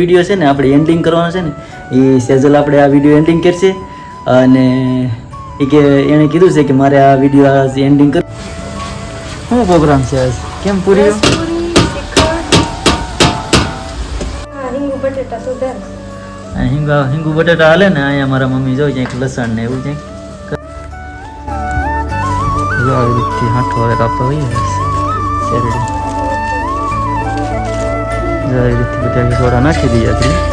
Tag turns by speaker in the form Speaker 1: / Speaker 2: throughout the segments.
Speaker 1: video છે ને આપણે એન્ડિંગ કરવાનો છે ને એ સેજલ આપણે આ વિડીયો એન્ડિંગ કરશે અને એ કે એણે કીધું છે કે મારે આ વિડીયો આજ એન્ડિંગ કર શું પ્રોગ્રામ છે આજ કેમ પૂરી હિંગુ બટેટા હાલે ને અહીંયા મારા મમ્મી જોઈ જાય લસણ ને એવું જાય આવી રીતથી હાથો હવે કાપવા હોય શેરડી આવી રીતથી બધા સોડા નાખી દઈએ આપણે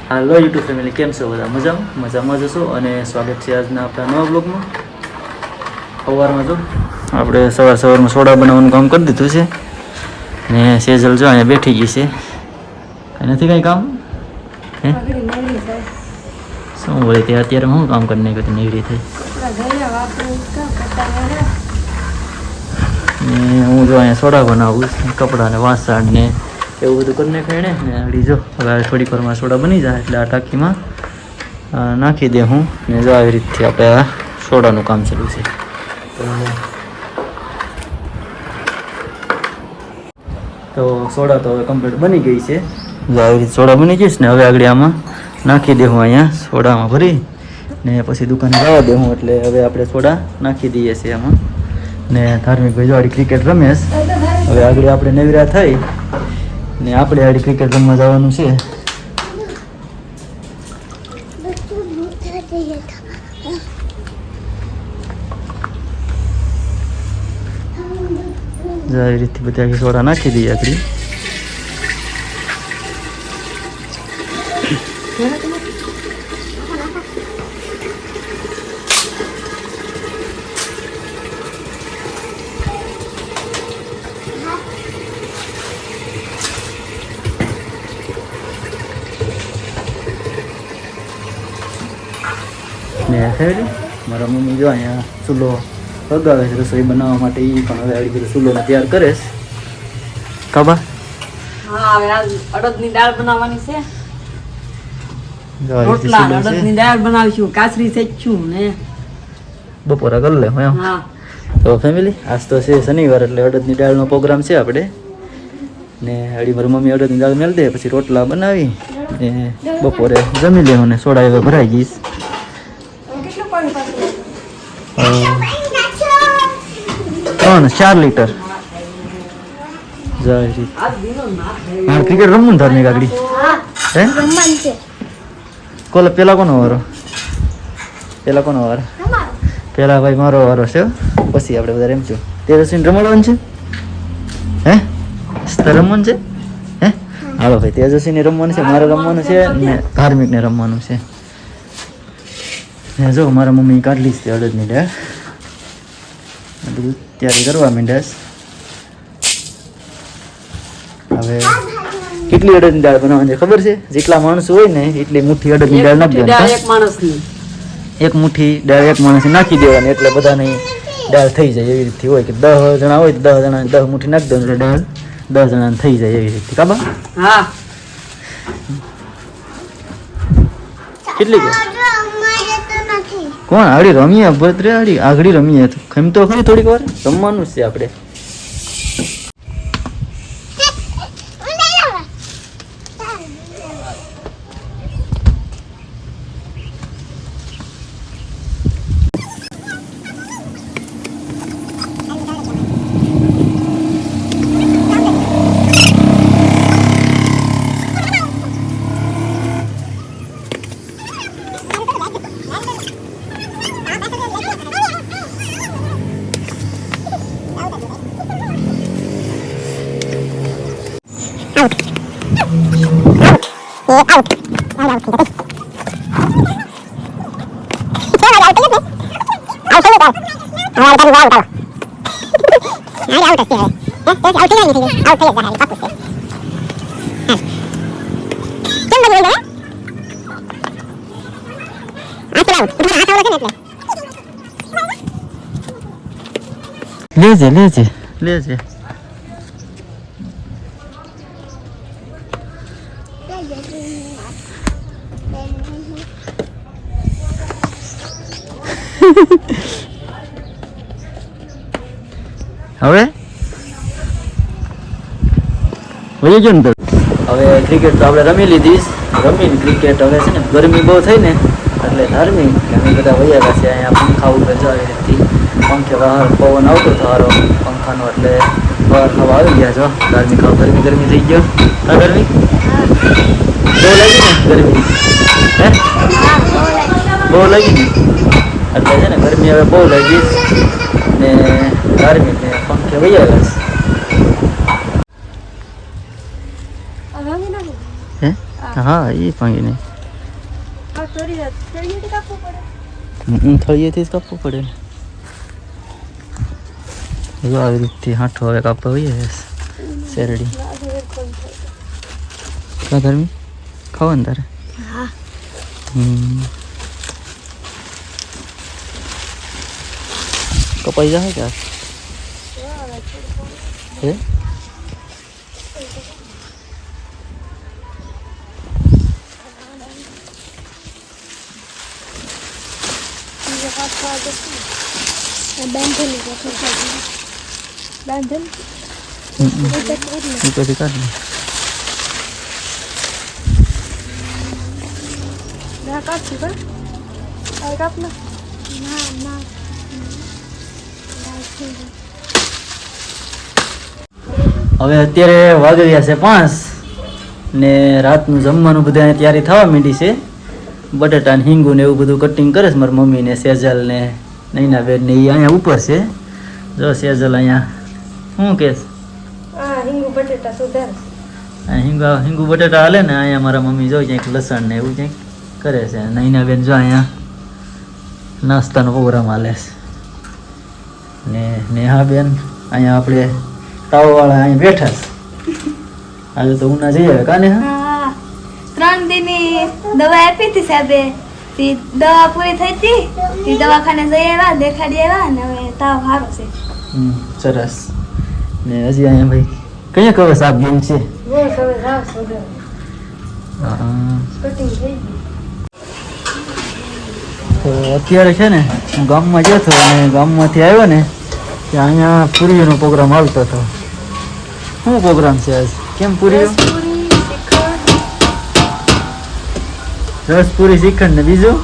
Speaker 1: હાલો યુટ્યુબ ફેમિલી કેમ છો બધા મજામાં જશો અને સ્વાગત છે આજના આપણા નવા બ્લોગમાં સવારમાં જો આપણે સવારમાં સોડા બનાવવાનું કામ કરી દીધું છે ને સેજલ જો અહીંયા બેઠી ગઈ છે નથી કંઈ કામ હે શું બોલે તે અત્યારે હું કામ કરી નાખ્યું નીકળી થઈ ને હું જો અહીંયા સોડા બનાવું કપડાં ને વાસણ ને એવું બધું કરી નાખ્યું એને ને અડી જો હવે થોડીક વારમાં સોડા બની જાય એટલે આ ટાંકીમાં નાખી દે હું ને જો આવી રીતથી આપણે આ સોડાનું કામ ચાલુ છે તો સોડા તો હવે કમ્પ્લીટ બની ગઈ છે જો આવી રીતે સોડા બની જઈશ ને હવે આગળ આમાં નાખી દેવું અહીંયા સોડામાં ભરી ને પછી દુકાને જવા દેવું એટલે હવે આપણે સોડા નાખી દઈએ છીએ એમાં ને ધાર્મિક ભાઈ જોડી ક્રિકેટ રમેશ હવે આગળ આપણે નવીરા થઈ ને આપણે આડી ક્રિકેટ રમવા જવાનું છે આવી રીતે બધા સોડા નાખી દઈએ આગળ ને ફેમિલી મારા મમ્મી જો અહીંયા ચૂલો લગાવે છે રસોઈ બનાવવા માટે એ પણ હવે આવી બધું ચૂલો તૈયાર કરે છે કાબા
Speaker 2: હા હવે અડદની દાળ બનાવવાની છે રોટલા અડદની દાળ બનાવીશું કાચરી શેકશું ને
Speaker 1: બપોરા કરી લે
Speaker 2: હા
Speaker 1: તો ફેમિલી આજ તો છે શનિવાર એટલે અડદની દાળનો પ્રોગ્રામ છે આપણે ને અડી મારી મમ્મી અડદની દાળ મેળ દે પછી રોટલા બનાવી ને બપોરે જમી લેવું ને સોડા હવે ભરાઈ જઈશ 4 લીટર ક્રિકેટ રમવું ધાર્મિક આગળ હે કોલે પેલા કોનો વારો પેલા ભાઈ મારો વારો છે પછી આપણે બધા રમશું તેજસ્વીને રમવાનું છે હે રમવાનું છે હે હાલો ભાઈ તેજસ્વીને રમવાનું છે મારે રમવાનું છે ને ધાર્મિકને રમવાનું છે ને જો મારા મમ્મી કાઢલી છે અડદની દાળ બધું તૈયારી કરવા માંડ્યા હવે કેટલી અડદની દાળ બનાવવાની ખબર છે જેટલા માણસો હોય ને એટલી મુઠ્ઠી અડદની દાળ નાખી દેવાની એક મુઠ્ઠી દાળ એક માણસની નાખી દેવાની એટલે બધાની દાળ થઈ જાય એવી રીતથી હોય કે 10 જણા હોય 10 જણા 10 મુઠ્ઠી નાખી દેવાની એટલે દાળ 10 જણાને થઈ જાય એવી રીતથી કાબા
Speaker 2: હા
Speaker 1: કેટલી કોણ આડી રમીએ ભદ્રે આડી આગળી રમીએ ખમ તો ખરી થોડીક વાર રમવાનું છે આપણે લેજે હવે વહી ગયો ને તો હવે ક્રિકેટ તો આપણે રમી લીધી રમીને ક્રિકેટ હવે છે ને ગરમી બહુ થઈ ને એટલે ધાર્મિક અમે બધા વૈયા છે અહીંયા પંખા ઉપર જો આવી રીતે પંખે બહાર પવન આવતો સારો પંખાનો એટલે બહાર ખાવા આવી ગયા છો ધાર્મિક ગરમી થઈ ગયો હા ગરમી બહુ લાગી ને ગરમી હે બહુ લાગી ને એટલે છે ને ગરમી હવે બહુ લાગી ને ધાર્મિક ને પંખે વૈયા ગયા છે હા એ ભાંગી નહીં થળીએથી જ કાપવું પડે જો આવી રીતથી હાંઠો હવે કાપવા હોઈએ શેરડી કા ધર્મી ખાવા ને તારે કપાઈ જાય કે હે ઉપરથી કાઢ હવે અત્યારે વાગી ગયા છે 5 ને રાતનું જમવાનું બધા તૈયારી થવા માંડી છે બટાટા ને હિંગુ ને એવું બધું કટિંગ કરે છે મારી મમ્મી ને સેજલ ને નૈના બેન ને એ અહીંયા ઉપર છે જો સેજલ અહીંયા શું કે હિંગુ બટાટા હાલે ને અહીંયા મારા મમ્મી જો ક્યાંક લસણ ને એવું ક્યાંક કરે છે નૈના બેન જો અહીંયા નાસ્તાનો પ્રોગ્રામ હાલે છે ને નેહા બેન અહીંયા આપણે તાવવાળા અહીંયા બેઠા છે આજે તો ઉના જઈએ કાને હા
Speaker 3: 3 દિનની દવા આપી હતી સાહેબે તે દવા પૂરી થઈ હતી તે દવાખાને જઈ આવ્યા દેખાડી આવ્યા ને હવે તાવ સારો છે
Speaker 1: સરસ ને હજી અહીંયા ભાઈ કયા કવે સાહેબ બેન છે તો અત્યારે છે ને હું ગામમાં ગયો હતો અને ગામમાંથી આવ્યો ને ત્યાં અહીંયા પૂરીનો પ્રોગ્રામ હાલતો હતો શું પ્રોગ્રામ છે આજ કેમ પૂરીઓ રસ પૂરી શ્રીખંડ ને બીજું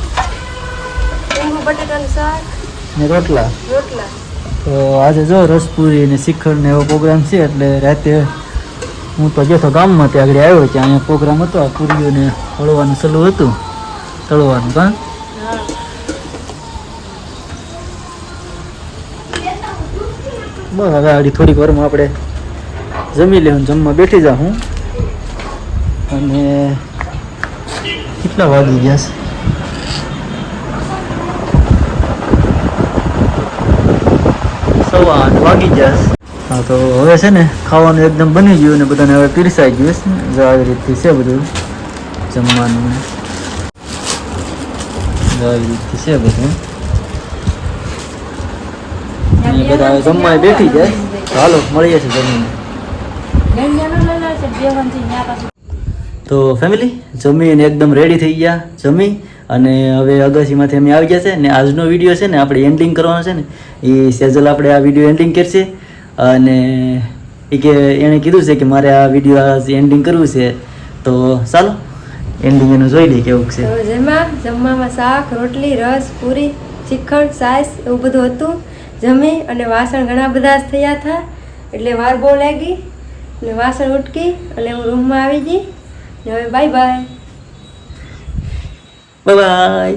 Speaker 1: ને રોટલા તો આજે જો રસપુરી ને શ્રીખંડ ને એવો પ્રોગ્રામ છે એટલે રાતે હું તો ગયો તો ગામમાં ત્યાં આગળ આવ્યો ત્યાં અહીંયા પ્રોગ્રામ હતો આ પૂરીઓને હળવાનું સલું હતું તળવાનું કાં બસ હવે આગળ થોડીક વારમાં આપણે જમી લેવું જમવા બેઠી જા હું અને કેટલા વાગી ગયા છે 7:15 વાગી ગયા હા તો હવે છે ને ખાવાનું એકદમ બની ગયું ને બધાને હવે પીરસાઈ ગયું છે જો આવી રીતે છે બધું જમવાનું જો આવી રીતે છે બધું બધા હવે જમવા બેઠી જાય તો હાલો મળીએ છીએ જમીને તો ફેમિલી જમીને એકદમ રેડી થઈ ગયા જમી અને હવે અગાસીમાંથી અમે આવી ગયા છે ને આજનો વિડીયો છે ને આપણે એન્ડિંગ કરવાનો છે ને એ સેજલ આપણે આ વિડીયો એન્ડિંગ કરશે અને એ કે એણે કીધું છે કે મારે આ વિડીયો આજ એન્ડિંગ કરવું છે તો ચાલો એન્ડિંગ એનું જોઈ લઈએ કેવું છે
Speaker 3: જમવામાં શાક રોટલી રસ પૂરી શ્રીખંડ છાશ એવું બધું હતું જમી અને વાસણ ઘણા બધા જ થયા હતા એટલે વાર બહુ લાગી અને વાસણ ઉટકી અને હું રૂમમાં આવી ગઈ હવે બાય બાય
Speaker 1: બાય બાય